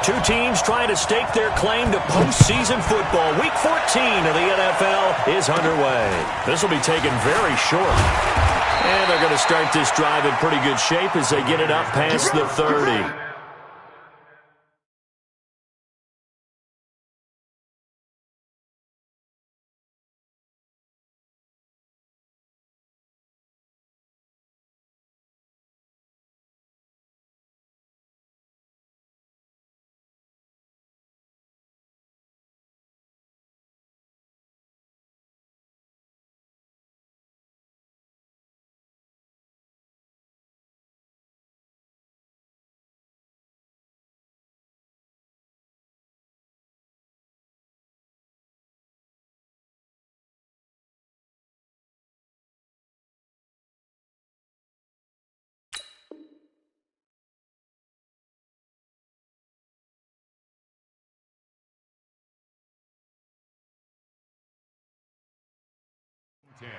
Two teams trying to stake their claim to postseason football. Week 14 of the NFL is underway. This will be taken very short. And they're going to start this drive in pretty good shape as they get it up past the 30.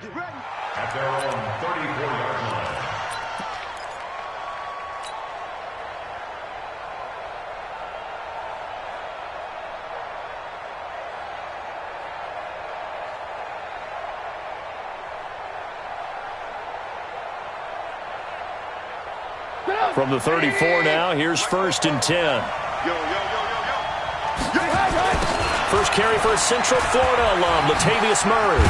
Get ready. At their own 34-yard line. From the 34 now, here's 1st and 10. First carry for a Central Florida alum, Latavius Murray.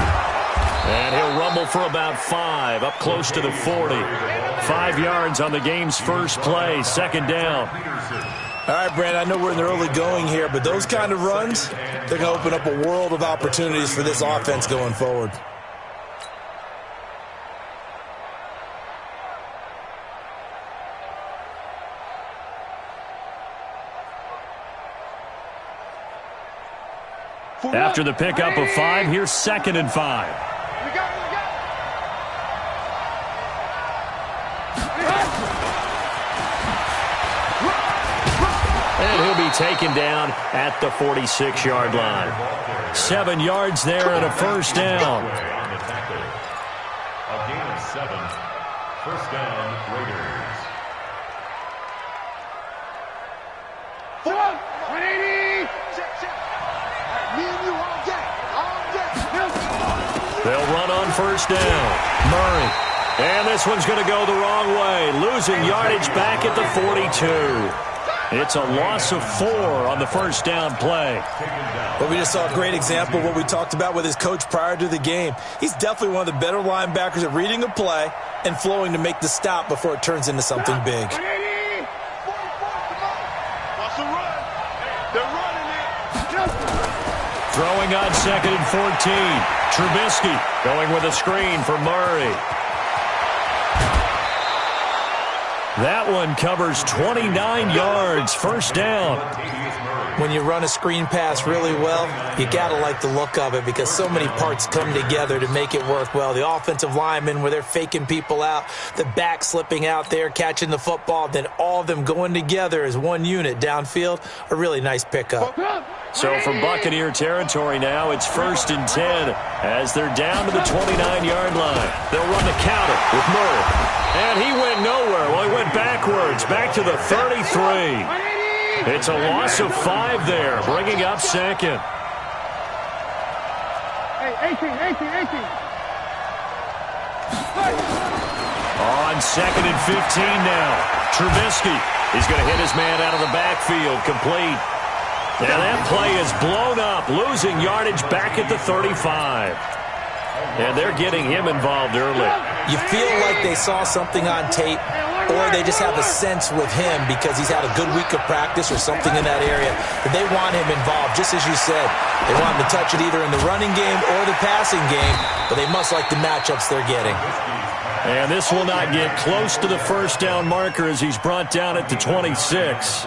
And he'll rumble for about 5, up close to the 40. 5 yards on the game's first play, 2nd down. All right, Brand, I know we're in the early going here, but those kind of runs, they're going to open up a world of opportunities for this offense going forward. After the pickup of 5, here's 2nd and 5. And he'll be taken down at the 46-yard line. 7 yards there and a 1st down. A gain of 7. 1st down, Raiders. 180. Me and you all day. They'll run on 1st down. Murray. And this one's going to go the wrong way. Losing yardage back at the 42. It's a loss of 4 on the 1st down play. Well, we just saw a great example of what we talked about with his coach prior to the game. He's definitely one of the better linebackers at reading a play and flowing to make the stop before it turns into something big. Throwing on 2nd and 14. Trubisky going with a screen for Murray. That one covers 29 yards, 1st down. When you run a screen pass really well, you got to like the look of it because so many parts come together to make it work well. The offensive linemen, where they're faking people out, the back slipping out there, catching the football, then all of them going together as one unit downfield, a really nice pickup. So from Buccaneer territory now, it's 1st and 10 as they're down to the 29-yard line. They'll run the counter with Murray. And he went nowhere. Well, he went backwards, back to the 33. It's a loss of 5 there, bringing up 2nd. Hey, 18. On 2nd and 15 now. Trubisky is going to hit his man out of the backfield, complete. And that play is blown up, losing yardage back at the 35. And they're getting him involved early. You feel like they saw something on tape, or they just have a sense with him because he's had a good week of practice or something in that area that they want him involved, just as you said. They want him to touch it either in the running game or the passing game, but they must like the matchups they're getting. And this will not get close to the 1st down marker as he's brought down at the 26.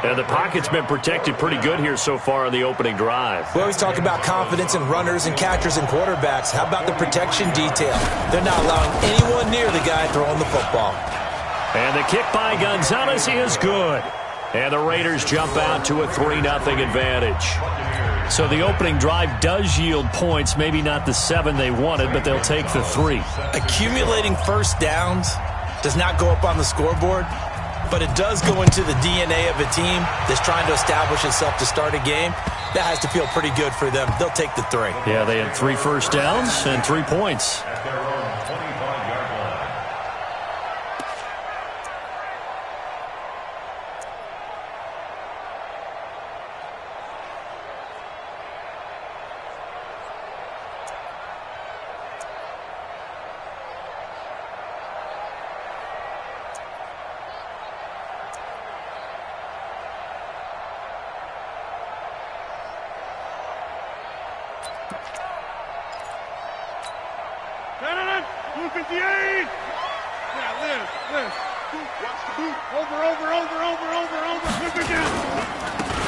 And the pocket's been protected pretty good here so far on the opening drive. We always talk about confidence in runners and catchers and quarterbacks. How about the protection detail? They're not allowing anyone near the guy throwing the football. And the kick by Gonzalez is good. And the Raiders jump out to a 3-0 advantage. So the opening drive does yield points, maybe not the 7 they wanted, but they'll take the 3. Accumulating 1st downs does not go up on the scoreboard, but it does go into the DNA of a team that's trying to establish itself to start a game. That has to feel pretty good for them. They'll take the 3. Yeah, they had 3 first downs and 3 points. At their own 25-yard line.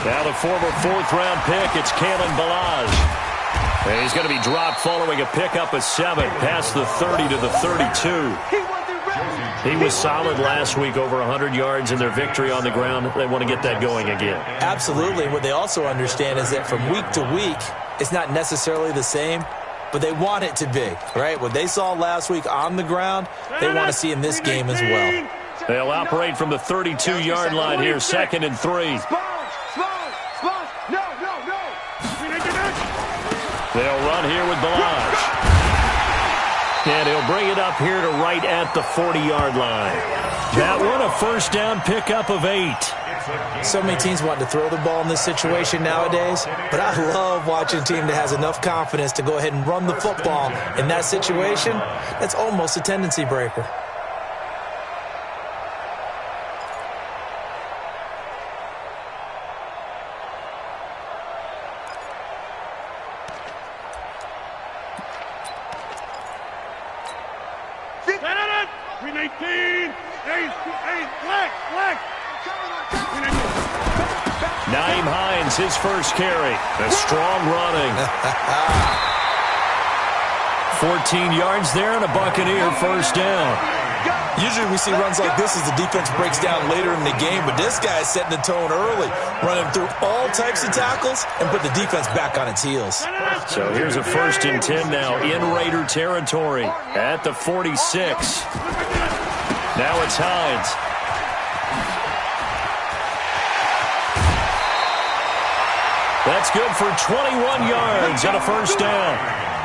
Now the former 4th-round pick, it's Kalen Balaj. And he's going to be dropped following a pickup of 7 past the 30 to the 32. He was solid last week, over 100 yards in their victory on the ground. They want to get that going again. Absolutely. What they also understand is that from week to week, it's not necessarily the same, but they want it to be, right? What they saw last week on the ground, they want to see in this game as well. They'll operate from the 32-yard line here, 2nd and 3. They'll run here with Balaj. And he'll bring it up here to right at the 40-yard line. That one, a first down pickup of 8. So many teams want to throw the ball in this situation nowadays, but I love watching a team that has enough confidence to go ahead and run the football in that situation. That's almost a tendency breaker. Naeem Hines, his first carry. A strong running. 14 yards there and a Buccaneer first down. Usually we see runs like this as the defense breaks down later in the game, but this guy is setting the tone early, running through all types of tackles and put the defense back on its heels. So here's a 1st and 10 now in Raider territory at the 46. Now it's Hines. That's good for 21 yards and a first down.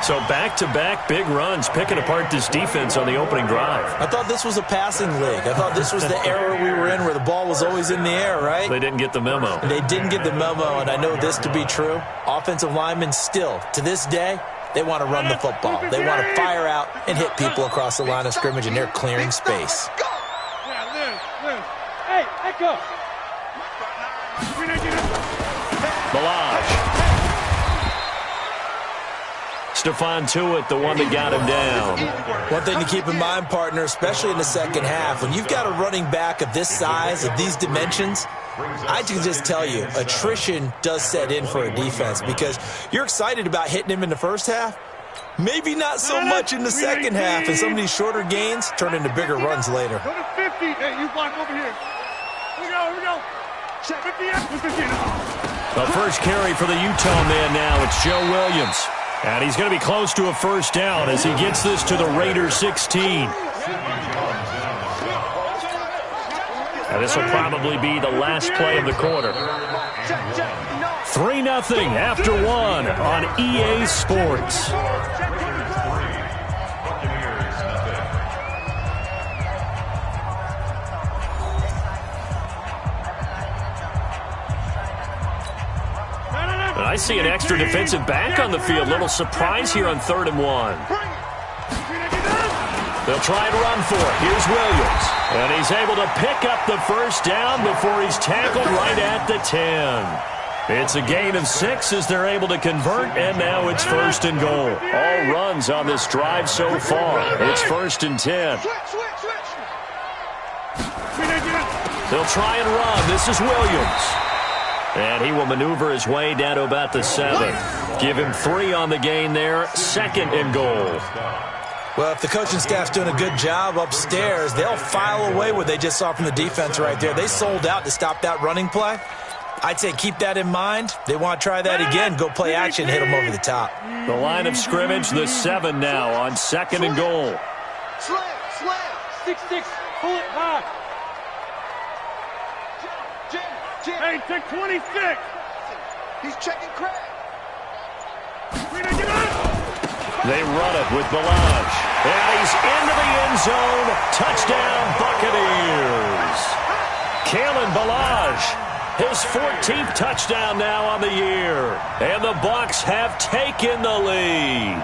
So back-to-back big runs, picking apart this defense on the opening drive. I thought this was a passing league. I thought this was the era we were in where the ball was always in the air, right? They didn't get the memo. They didn't get the memo, and I know this to be true. Offensive linemen still, to this day, they want to run the football. They want to fire out and hit people across the line of scrimmage, and they're clearing space. Hey, Echo! Balaj. Stephon Tuitt, the one that got him down. One thing to keep in mind, partner, especially in the second half, when you've got a running back of this size, of these dimensions, I can just tell you, attrition does set in for a defense because you're excited about hitting him in the first half. Maybe not so much in the second half, and some of these shorter gains turn into bigger runs later. Go to 50. Hey, you block over here. Here we go. 50. The first carry for the Utah man now. It's Joe Williams. And he's going to be close to a first down as he gets this to the Raiders 16. And this will probably be the last play of the quarter. 3-0 after 1 on EA Sports. I see an extra defensive back on the field. Little surprise here on 3rd and 1. They'll try and run for it. Here's Williams. And he's able to pick up the first down before he's tackled right at the 10. It's a gain of 6 as they're able to convert, and now it's 1st and goal. All runs on this drive so far. It's 1st and 10. They'll try and run. This is Williams. And he will maneuver his way down to about the 7. Give him 3 on the gain there. 2nd and goal. Well, if the coaching staff's doing a good job upstairs, they'll file away what they just saw from the defense right there. They sold out to stop that running play. I'd say keep that in mind. They want to try that again. Go play action, hit them over the top. The line of scrimmage, the 7 now on 2nd and goal. Slam. 6-6. Pull it high. Hey, take 26. He's checking Craig. They run it with Balaj. And he's into the end zone. Touchdown, Buccaneers. Kalen Balaj, his 14th touchdown now on the year. And the Bucs have taken the lead.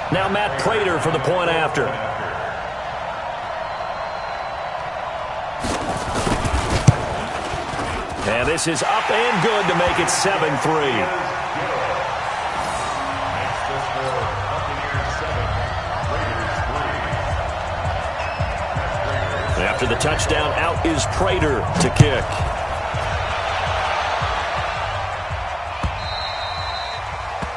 Now Matt Prater for the point after. And this is up and good to make it 7-3. After the touchdown, out is Prater to kick.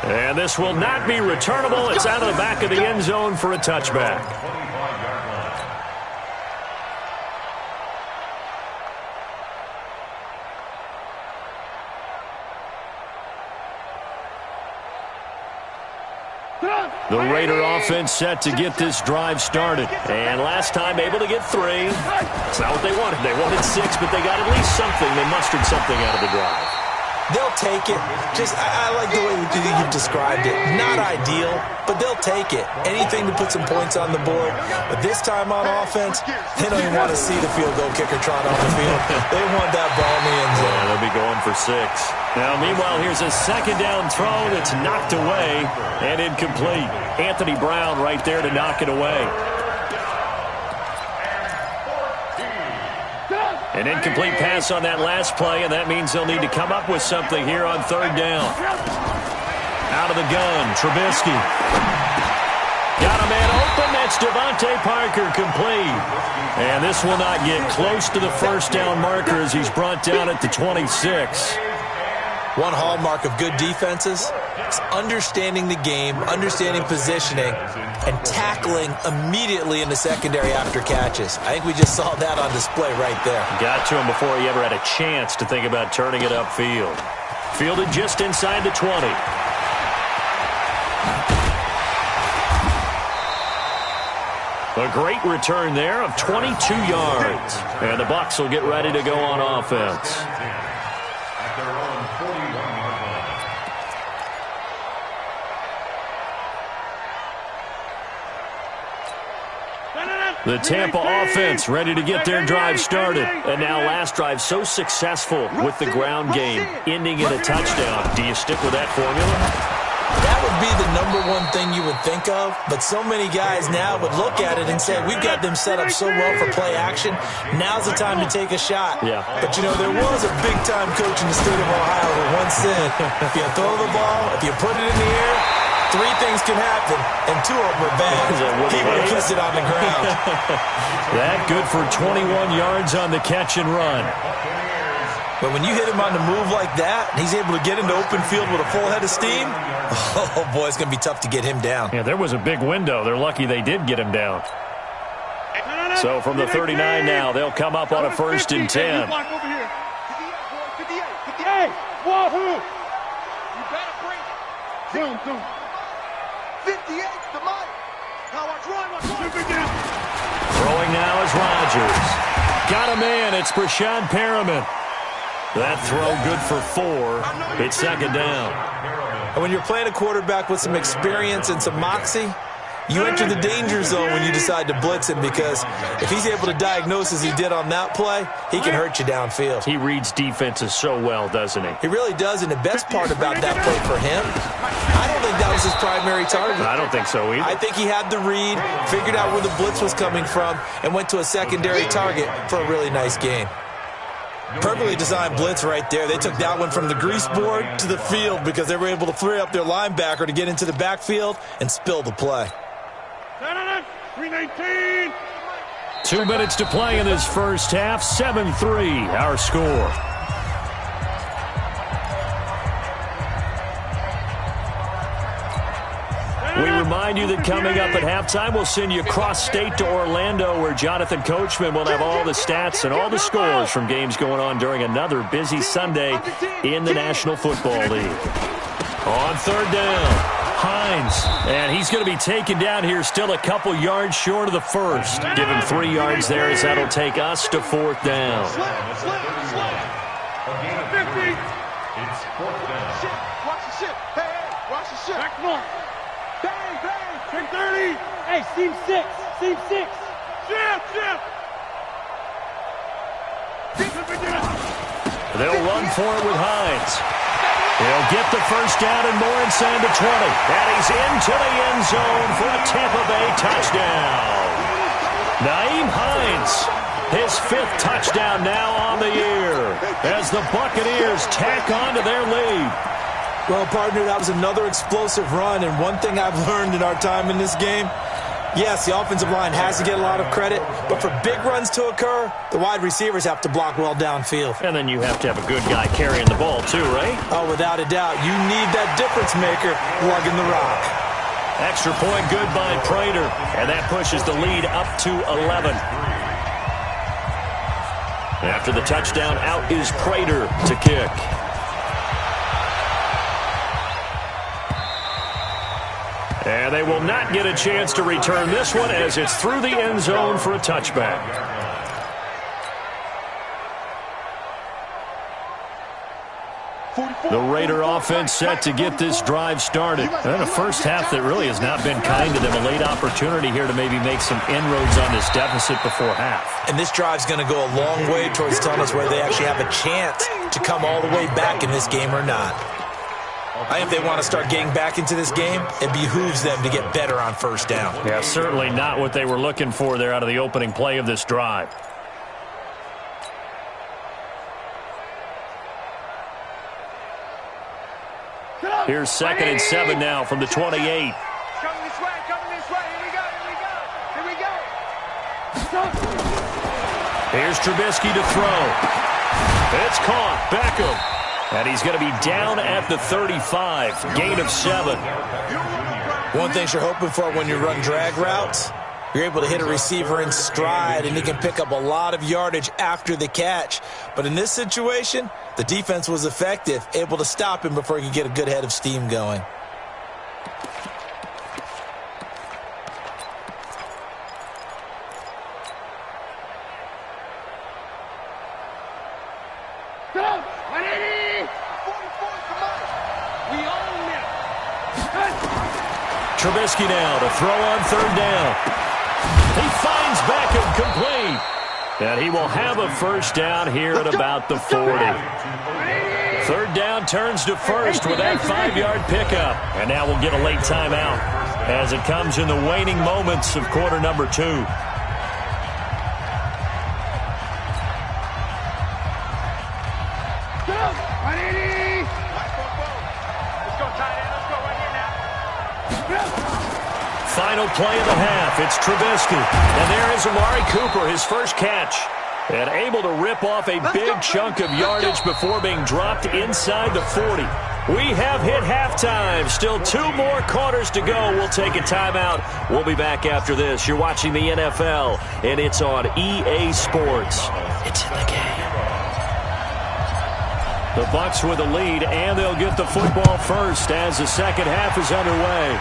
And this will not be returnable. It's out of the back of the end zone for a touchback. The Raider offense set to get this drive started. And last time able to get 3. It's not what they wanted. They wanted 6, but they got at least something. They mustered something out of the drive. They'll take it. I like the way you've described it. Not ideal, but they'll take it. Anything to put some points on the board. But this time on offense, they don't even want to see the field goal kicker trot on the field. They want that ball in the end zone. Yeah, they'll be going for 6. Now, meanwhile, here's a second down throw that's knocked away and incomplete. Anthony Brown right there to knock it away. An incomplete pass on that last play, and that means they'll need to come up with something here on third down. Out of the gun, Trubisky. Got a man open. That's Devontae Parker, complete. And this will not get close to the first down marker as he's brought down at the 26. One hallmark of good defenses is understanding the game, understanding positioning, and tackling immediately in the secondary after catches. I think we just saw that on display right there. Got to him before he ever had a chance to think about turning it upfield. Fielded just inside the 20. A great return there of 22 yards. And the Bucs will get ready to go on offense. The Tampa offense ready to get their drive started. And now last drive so successful with the ground game, ending in a touchdown. Do you stick with that formula? That would be the #1 thing you would think of, but so many guys now would look at it and say, we've got them set up so well for play action, now's the time to take a shot. Yeah. But, you know, there was a big-time coach in the state of Ohio who once said, if you throw the ball, if you put it in the air, 3 things can happen, and 2 of them are bad. He would have kissed it on the ground. That good for 21 yards on the catch and run. But when you hit him on the move like that, and he's able to get into open field with a full head of steam, oh, boy, it's going to be tough to get him down. Yeah, there was a big window. They're lucky they did get him down. So from the 39 now, they'll come up on a 1st and 10. Hey, wahoo! You better bring it. Zoom. 58 to Mike. Now watch Roy. Throwing now is Rodgers. Got a man. It's Brashad Perriman. That throw good for 4. It's 2nd down. And when you're playing a quarterback with some experience and some moxie, you enter the danger zone when you decide to blitz him, because if he's able to diagnose as he did on that play, he can hurt you downfield. He reads defenses so well, doesn't he? He really does, and the best part about that play for him, I don't think that was his primary target. I don't think so either. I think he had the read, figured out where the blitz was coming from, and went to a secondary target for a really nice gain. Perfectly designed blitz right there. They took that one from the grease board to the field because they were able to free up their linebacker to get into the backfield and spill the play. 319. 2 minutes to play in this first half. 7-3, our score. We remind you that coming up at halftime, we'll send you cross-state to Orlando, where Jonathan Coachman will have all the stats and all the scores from games going on during another busy Sunday in the National Football League. On 3rd down, Hines, and he's going to be taken down here still a couple yards short of the first. Give him 3 yards there as that'll take us to 4th down. 50. It's 4th down. Watch the ship. Hey, watch the ship. Back north. Bang, bang. Take 30. Hey, seam 6. Seam 6. Ship. They'll run for it with Hines. He'll get the first down and more inside the 20. And he's into the end zone for a Tampa Bay touchdown. Nyheim Hines, his 5th touchdown now on the year as the Buccaneers tack on to their lead. Well, partner, that was another explosive run, and one thing I've learned in our time in this game, yes, the offensive line has to get a lot of credit, but for big runs to occur, the wide receivers have to block well downfield. And then you have to have a good guy carrying the ball too, right? Oh, without a doubt, you need that difference maker lugging the rock. Extra point good by Prater, and that pushes the lead up to 11. After the touchdown, out is Prater to kick. And they will not get a chance to return this one as it's through the end zone for a touchback. The Raider offense set to get this drive started. And a first half that really has not been kind to them. A late opportunity here to maybe make some inroads on this deficit before half. And this drive's going to go a long way towards telling us whether they actually have a chance to come all the way back in this game or not. I think if they want to start getting back into this game, it behooves them to get better on first down. Yeah, certainly not what they were looking for there out of the opening play of this drive. Here's 2nd and 7 now from the 28. Coming this way, coming this way. Here we go, here we go, here we go. Here's Trubisky to throw. It's caught. Beckham. And he's going to be down at the 35. Gain of 7. One thing you're hoping for when you run drag routes, you're able to hit a receiver in stride, and he can pick up a lot of yardage after the catch. But in this situation, the defense was effective, able to stop him before he could get a good head of steam going. Trubisky now to throw on 3rd down. He finds Beckham complete. And he will have a first down here at about the 40. 3rd down turns to 1st with that 5-yard pickup. And now we'll get a late timeout as it comes in the waning moments of quarter number 2. Final play of the half. It's Trubisky. And there is Amari Cooper, his first catch. And able to rip off a big chunk of yardage before being dropped inside the 40. We have hit halftime. Still 2 more quarters to go. We'll take a timeout. We'll be back after this. You're watching the NFL, and it's on EA Sports. It's in the game. The Bucs with the lead, and they'll get the football first as the second half is underway.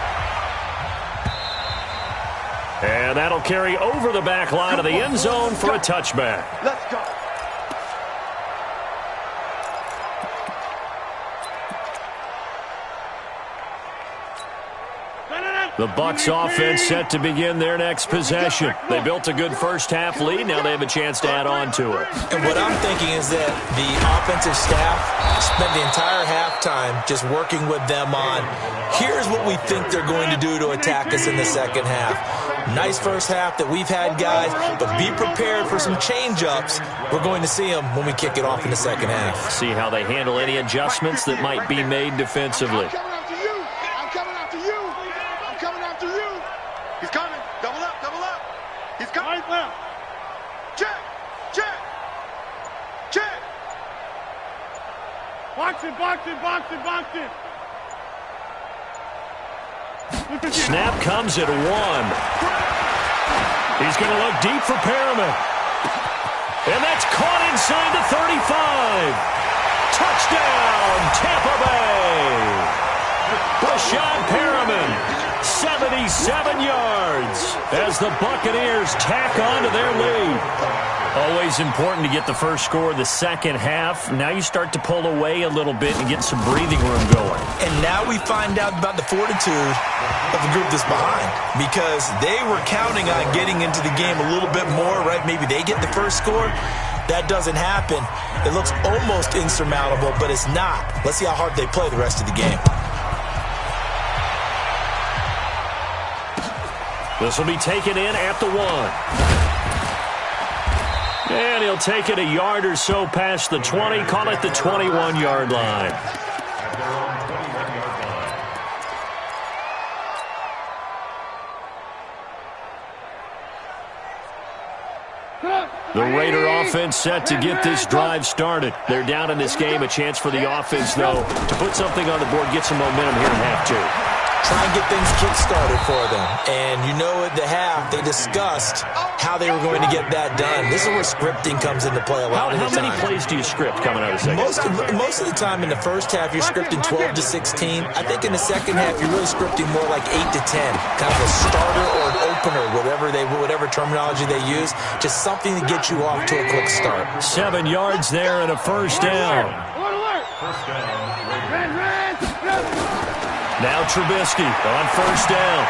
And that'll carry over the back line of the end zone for a touchback. Let's go. The Bucs offense set to begin their next possession. They built a good first half lead. Now they have a chance to add on to it. And what I'm thinking is that the offensive staff spent the entire halftime just working with them on, here's what we think they're going to do to attack us in the second half. Nice first half that we've had, guys, but be prepared for some change-ups. We're going to see them when we kick it off in the second half. See how they handle any adjustments that might be made defensively. I'm coming after you. I'm coming after you. I'm coming after you. He's coming. Double up, double up. He's coming. Right left. Check, check, check. Box it, box it, box it, box it. Snap comes at 1. He's going to look deep for Perriman. And that's caught inside the 35. Touchdown, Tampa Bay. Brashad Perriman, 77 yards as the Buccaneers tack on to their lead. Always important to get the first score of the second half. Now you start to pull away a little bit and get some breathing room going. And now we find out about the fortitude of the group that's behind, because they were counting on getting into the game a little bit more, right? Maybe they get the first score. That doesn't happen. It looks almost insurmountable, but it's not. Let's see how hard they play the rest of the game. This will be taken in at the 1. And he'll take it a yard or so past the 20, call it the 21-yard line. The Raider offense set to get this drive started. They're down in this game. A chance for the offense, though, to put something on the board, get some momentum here in half 2. Try and get things kick-started for them. And you know at the half, they discussed how they were going to get that done. This is where scripting comes into play a lot of the time. How many plays do you script coming out of the second? Most of the time in the first half, you're scripting 12 to 16. I think in the second half, you're really scripting more like 8 to 10. Kind of a starter or an opener, whatever terminology they use. Just something to get you off to a quick start. 7 yards there and a first down. First down, Now Trubisky on first down.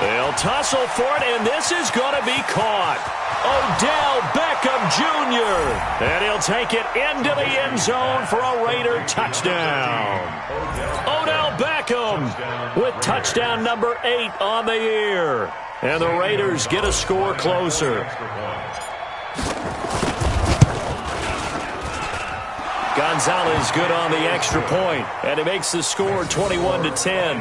They'll tussle for it, and this is going to be caught. Odell Beckham Jr. And he'll take it into the end zone for a Raider touchdown. Odell Beckham with touchdown number 8 on the year. And the Raiders get a score closer. Gonzalez good on the extra point, and it makes the score 21-10.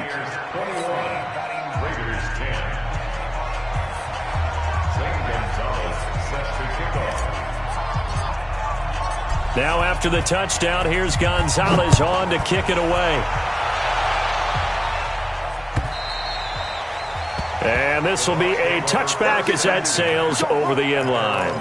Now after the touchdown, here's Gonzalez on to kick it away. And this will be a touchback as that sails over the end line.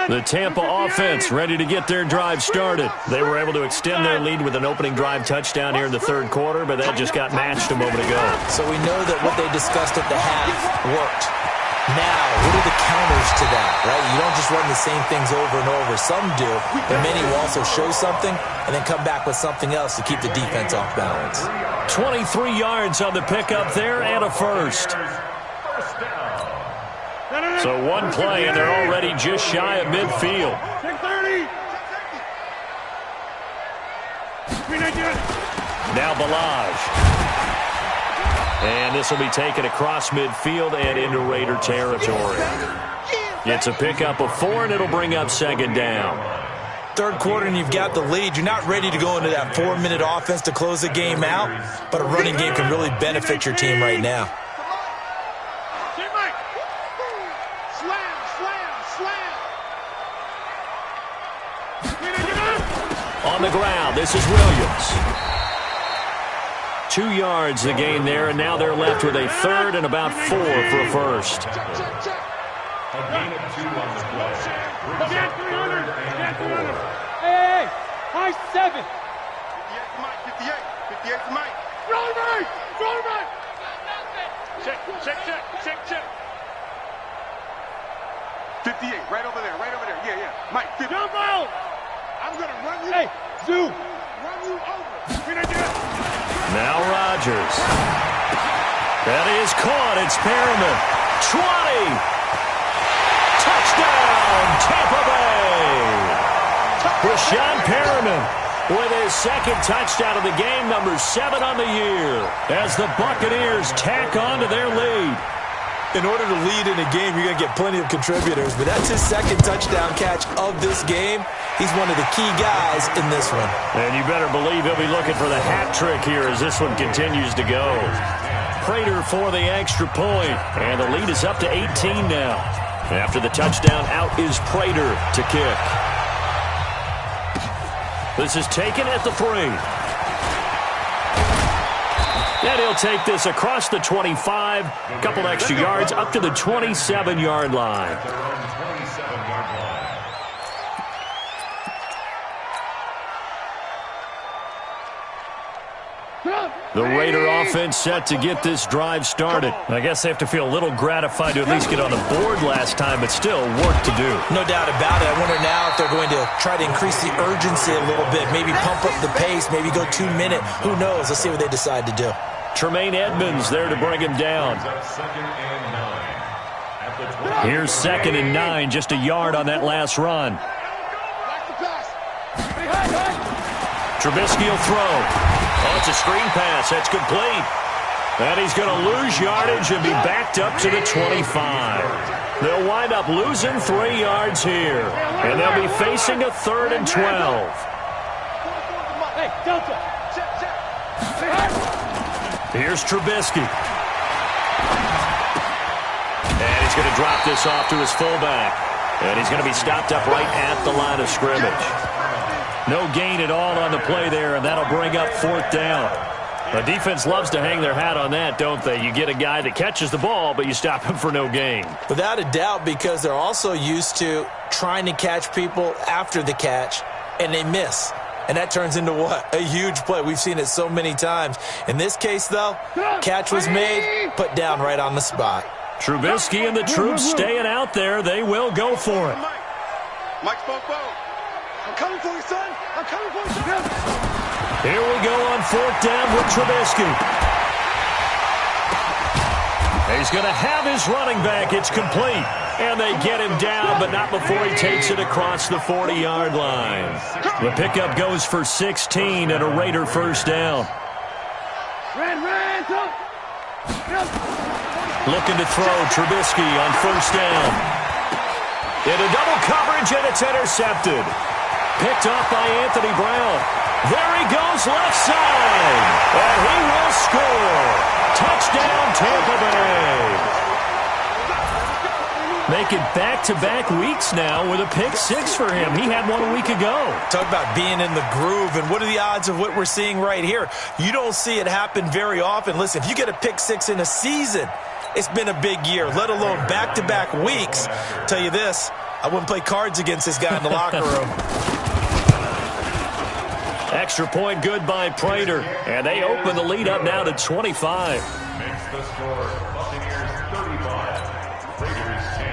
The Tampa offense ready to get their drive started. They were able to extend their lead with an opening drive touchdown here in the third quarter, but that just got matched a moment ago. So we know that what they discussed at the half worked. Now, what are the counters to that, right? You don't just run the same things over and over. Some do, but many will also show something and then come back with something else to keep the defense off balance. 23 yards on the pickup there and a first. So one play, and they're already just shy of midfield. Now Balaj. And this will be taken across midfield and into Raider territory. It's a pickup of 4, and it'll bring up second down. Third quarter, and you've got the lead. You're not ready to go into that 4-minute offense to close the game out, but a running game can really benefit your team right now. On the ground, this is Williams. 2 yards the gain there, and now they're left with a third and about 4 for a first. A gain of 2 on the play. Hey, high 7. 58 to Mike. Roll right. Check. 58, right over there. Yeah. Mike, 50. Jump out. I'm going to run you. Hey, Zoo. Run you over. Now Rodgers. That is caught. It's Perriman. 20. Touchdown, Tampa Bay. Brashad Perriman with his second touchdown of the game, number 7 on the year, as the Buccaneers tack on to their lead. In order to lead in a game, you're going to get plenty of contributors, but that's his second touchdown catch of this game. He's one of the key guys in this one. And you better believe he'll be looking for the hat trick here as this one continues to go. Prater for the extra point, and the lead is up to 18 now. After the touchdown, out is Prater to kick. This is taken at the 3. And he'll take this across the 25, a couple extra yards up to the 27-yard line. At their own 27-yard line. The Raider offense set to get this drive started. I guess they have to feel a little gratified to at least get on the board last time, but still work to do. No doubt about it. I wonder now if they're going to try to increase the urgency a little bit, maybe pump up the pace, maybe go 2 minute. Who knows? Let's see what they decide to do. Tremaine Edmonds there to bring him down. Here's 2nd and 9, just a yard on that last run. Trubisky will throw. Oh, it's a screen pass. That's complete. And he's going to lose yardage and be backed up to the 25. They'll wind up losing 3 yards here. And they'll be facing a 3rd and 12. Hey, Delta. Here's Trubisky. And he's going to drop this off to his fullback. And he's going to be stopped up right at the line of scrimmage. No gain at all on the play there, and that'll bring up 4th down. The defense loves to hang their hat on that, don't they? You get a guy that catches the ball, but you stop him for no gain. Without a doubt, because they're also used to trying to catch people after the catch, and they miss. And that turns into what? A huge play. We've seen it so many times. In this case, though, catch was made, put down right on the spot. Trubisky and the troops staying out there. They will go for it. Mike Bobo. I'm coming for you, son. I'm coming for you, son. Here we go on 4th down with Trubisky. He's going to have his running back. It's complete. And they get him down, but not before he takes it across the 40-yard line. The pickup goes for 16 and a Raider 1st down. Looking to throw Trubisky on 1st down. Into double coverage, and it's intercepted. Picked off by Anthony Brown. There he goes left side. And he will score. Touchdown, Tampa Bay. Making back-to-back weeks now with a pick 6 for him. He had one a week ago. Talk about being in the groove, and what are the odds of what we're seeing right here? You don't see it happen very often. Listen, if you get a pick 6 in a season, it's been a big year, let alone back-to-back weeks. Tell you this, I wouldn't play cards against this guy in the locker room. Extra point good by Prater, and they open the lead up now to 25. Makes the score Buccaneers 35, Raiders 10.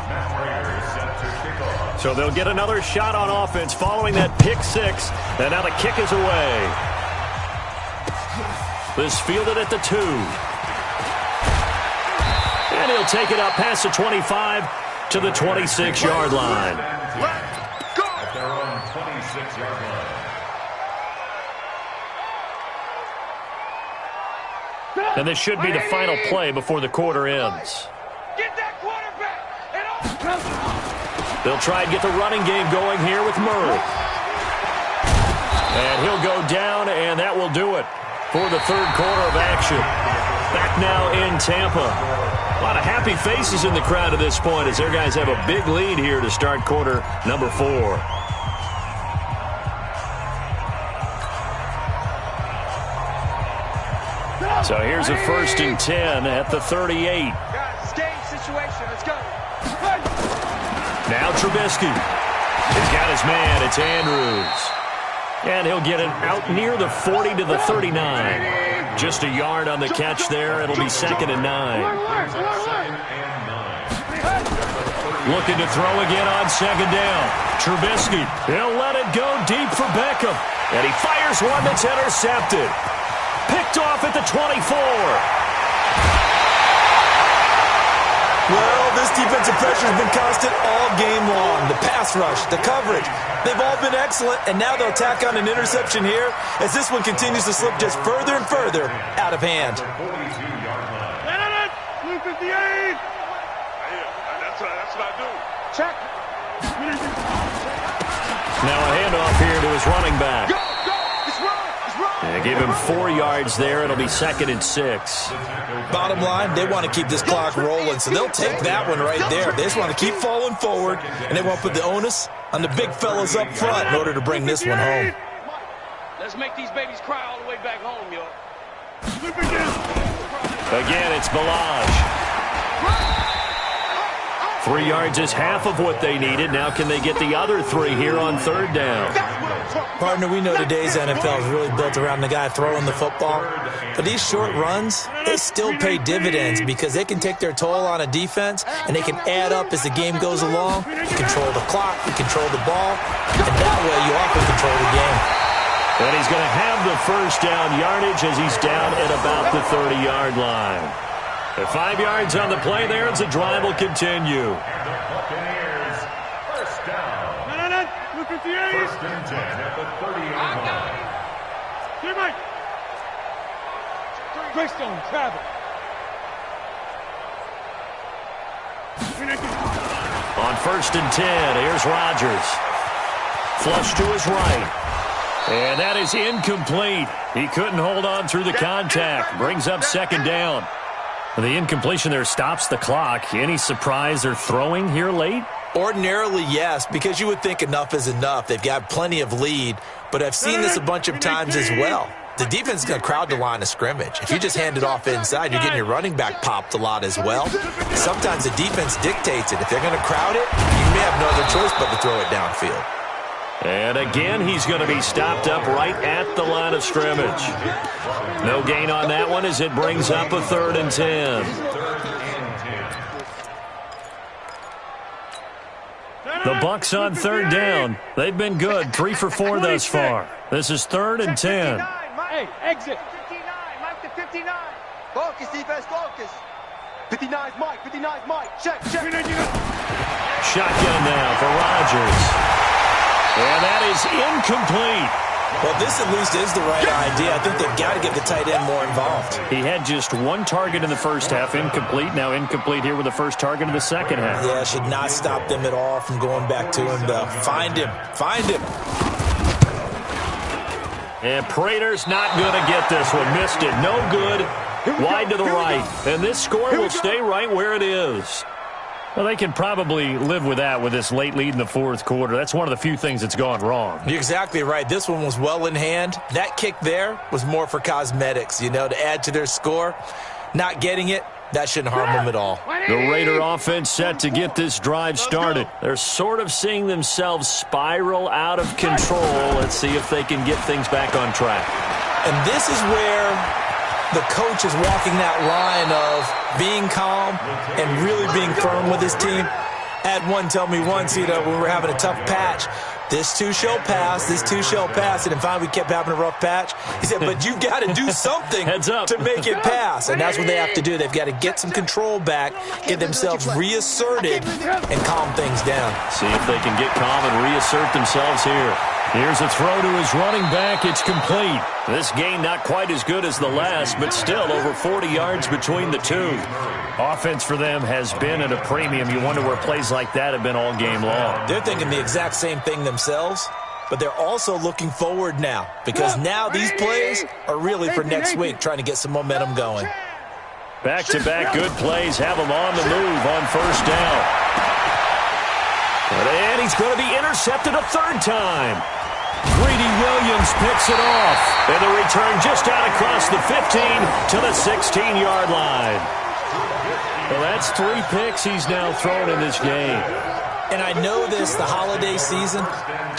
Matt Prater is set to kick off. So they'll get another shot on offense following that pick 6, and now the kick is away. This fielded at the 2. And he'll take it up past the 25 to the 26-yard line. At their own 26-yard line. And this should be the final play before the quarter ends. Get that quarterback. They'll try and get the running game going here with Murray. And he'll go down, and that will do it for the 3rd quarter of action. Back now in Tampa. A lot of happy faces in the crowd at this point as their guys have a big lead here to start quarter number 4. So here's a 1st and 10 at the 38. Guys, game situation. Let's go. Now Trubisky. He's got his man. It's Andrews. And he'll get it out near the 40 to the 39. Just a yard on the catch there. It'll be 2nd and 9. Looking to throw again on 2nd down. Trubisky. He'll let it go deep for Beckham. And he fires one that's intercepted. Picked off at the 24. Well, this defensive pressure has been constant all game long. The pass rush, the coverage, they've all been excellent, and now they'll tack on an interception here as this one continues to slip just further and further out of hand. 42-yard line. Blue 58. That's what I do. Check. Now a handoff here to his running back. Go, go. It's run. It's run. They give him 4 yards there. It'll be 2nd and 6. Bottom line, they want to keep this clock rolling, so they'll take that one right there. They just want to keep falling forward, and they want to put the onus on the big fellas up front in order to bring this one home. Let's make these babies cry all the way back home, yo. Again, it's Balaj. 3 yards is half of what they needed. Now can they get the other 3 here on 3rd down? Partner, we know today's NFL is really built around the guy throwing the football. But these short runs, they still pay dividends because they can take their toll on a defense and they can add up as the game goes along. You control the clock, you control the ball, and that way you often control the game. And he's going to have the 1st down yardage as he's down at about the 30-yard line. At 5 yards on the play there, as the drive will continue. Buccaneers, 1st down. Look at the 1st and 10 at the 38 line. Greystone, travel. On 1st and 10, here's Rodgers. Flush to his right. And that is incomplete. He couldn't hold on through the contact. Brings up 2nd down. The incompletion there stops the clock. Any surprise they're throwing here late? Ordinarily, yes, because you would think enough is enough. They've got plenty of lead, but I've seen this a bunch of times as well. The defense is going to crowd the line of scrimmage. If you just hand it off inside, you're getting your running back popped a lot as well. Sometimes the defense dictates it. If they're going to crowd it, you may have no other choice but to throw it downfield. And again, he's going to be stopped up right at the line of scrimmage. No gain on that one as it brings up a 3rd and 10. The Bucs on 3rd down. They've been good, 3 for 4 thus far. This is 3rd and 10. Hey, exit. 59, Mike to 59. Focus, defense, focus. 59's Mike, 59's Mike. Check. Shotgun now for Rodgers. And that is incomplete. Well, this at least is the right idea. I think they've got to get the tight end more involved. He had just 1 target in the 1st half, incomplete. Now incomplete here with the 1st target in the 2nd half. Yeah, should not stop them at all from going back to him, though. Find him. And Prater's not going to get this one. Missed it. No good. Wide to the right. And this score will stay right where it is. Well, they can probably live with that with this late lead in the 4th quarter. That's one of the few things that's gone wrong. You're exactly right. This one was well in hand. That kick there was more for cosmetics, to add to their score. Not getting it, that shouldn't harm them at all. The Raider offense set to get this drive started. They're sort of seeing themselves spiral out of control. Let's see if they can get things back on track. And this is where the coach is walking that line of being calm and really being firm with his team. I had one tell me once, when we were having a tough patch, this too shall pass, and then finally we kept having a rough patch. He said, but you've got to do something to make it pass, and that's what they have to do. They've got to get some control back, get themselves reasserted, and calm things down. See if they can get calm and reassert themselves here. Here's a throw to his running back. It's complete. This game not quite as good as the last, but still over 40 yards between the two. Offense for them has been at a premium. You wonder where plays like that have been all game long. They're thinking the exact same thing themselves, but they're also looking forward now because now these plays are really for next week, trying to get some momentum going. Back-to-back good plays have them on the move on 1st down. And he's going to be intercepted a 3rd time. Greedy Williams picks it off. And the return just out across the 15 to the 16-yard line. Well, that's 3 picks he's now thrown in this game. And I know this, the holiday season,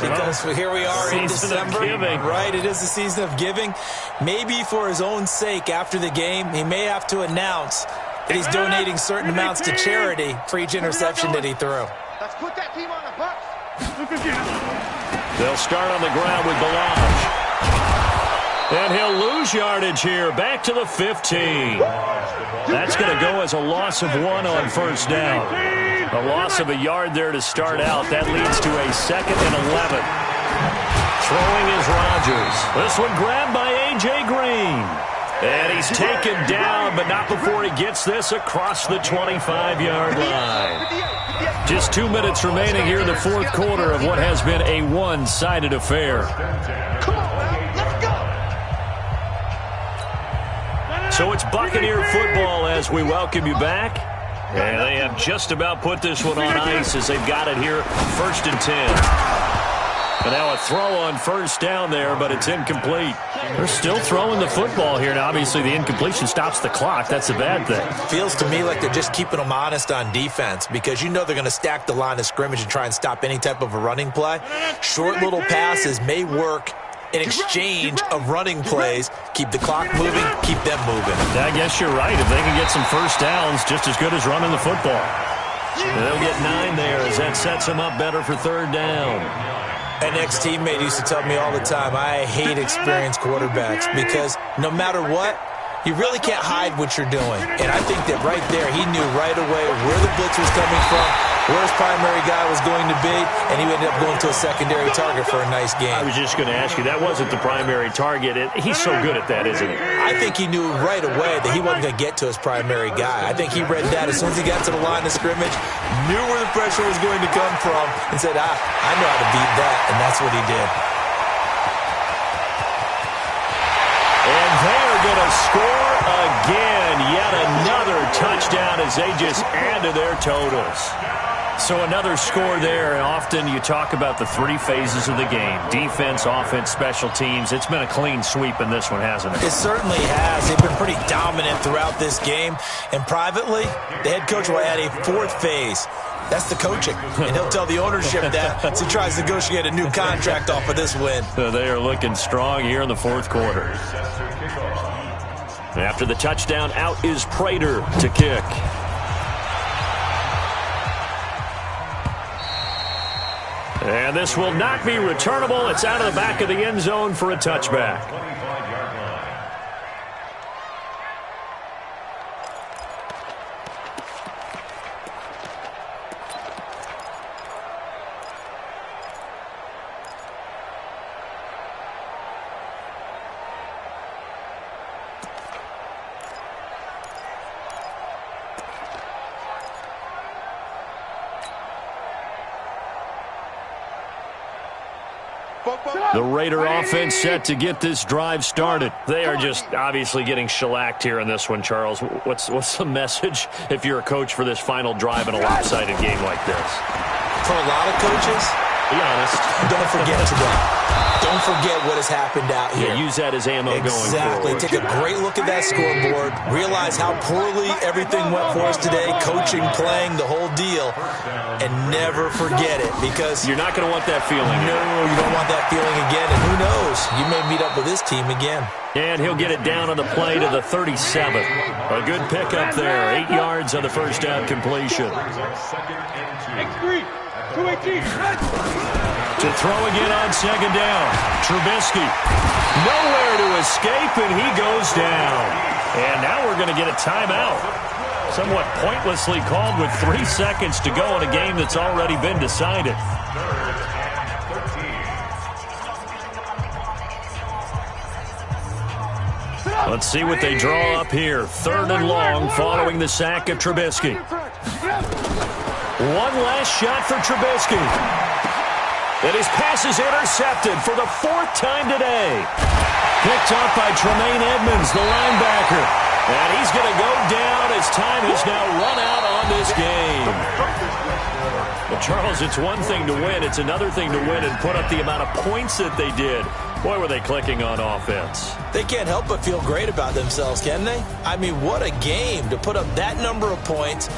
because here we are in December. Right, it is the season of giving. Maybe for his own sake after the game, he may have to announce that he's donating certain amounts to charity for each interception that he threw. Let's put that team on the bus. They'll start on the ground with Balaj. And he'll lose yardage here, back to the 15. That's going to go as a loss of 1 on 1st down. A loss of a yard there to start out. That leads to a 2nd and 11. Throwing is Rodgers. This one grabbed by A.J. Green. And he's taken down, but not before he gets this across the 25-yard line. Just 2 minutes remaining here in the 4th quarter of what has been a one-sided affair. So it's Buccaneer football as we welcome you back. And they have just about put this one on ice as they've got it here, 1st and 10. And now a throw on first down there, but it's incomplete. They're still throwing the football here, and obviously the incompletion stops the clock. That's a bad thing. Feels to me like they're just keeping them honest on defense because you know they're going to stack the line of scrimmage and try and stop any type of a running play. Short little passes may work in exchange of running plays. Keep the clock moving, keep them moving. I guess you're right. If they can get some first downs, just as good as running the football. They'll get 9 there as that sets them up better for third down. An ex-teammate used to tell me all the time, I hate experienced quarterbacks because no matter what, you really can't hide what you're doing. And I think that right there, he knew right away where the blitz was coming from, where his primary guy was going to be, and he ended up going to a secondary target for a nice game. I was just going to ask you, that wasn't the primary target. He's so good at that, isn't he? I think he knew right away that he wasn't going to get to his primary guy. I think he read that as soon as he got to the line of scrimmage, knew where the pressure was going to come from, and said, I know how to beat that, and that's what he did. And they are going to score again. Yet another touchdown as they just add to their totals. So another score there. Often you talk about the 3 phases of the game. Defense, offense, special teams. It's been a clean sweep in this one, hasn't it? It certainly has. They've been pretty dominant throughout this game. And privately, the head coach will add a 4th phase. That's the coaching. And he'll tell the ownership that as he tries to negotiate a new contract off of this win. So they are looking strong here in the 4th quarter. After the touchdown, out is Prater to kick. And this will not be returnable. It's out of the back of the end zone for a touchback. The Raider offense set to get this drive started. They are just obviously getting shellacked here in this one, Charles. What's the message if you're a coach for this final drive in a lopsided game like this? For a lot of coaches, be honest, don't forget today. Don't forget what has happened out here. Yeah, use that as ammo going forward. Exactly. Take a great look at that scoreboard. Realize how poorly everything went for us today. Coaching, playing, the whole deal. And never forget it because you're not going to want that feeling. No, you don't want that feeling again. And who knows? You may meet up with this team again. And he'll get it down on the play to the 37. A good pickup there. 8 yards on the first down completion. X3, 218. To throw again on second down. Trubisky. Nowhere to escape, and he goes down. And now we're going to get a timeout. Somewhat pointlessly called with 3 seconds to go in a game that's already been decided. Let's see what they draw up here. 3rd and long following the sack of Trubisky. One last shot for Trubisky. And his pass is intercepted for the 4th time today. Picked off by Tremaine Edmonds, the linebacker. And he's going to go down as time has now run out on this game. Well, Charles, it's one thing to win. It's another thing to win and put up the amount of points that they did. Boy, were they clicking on offense. They can't help but feel great about themselves, can they? I mean, what a game to put up that number of points.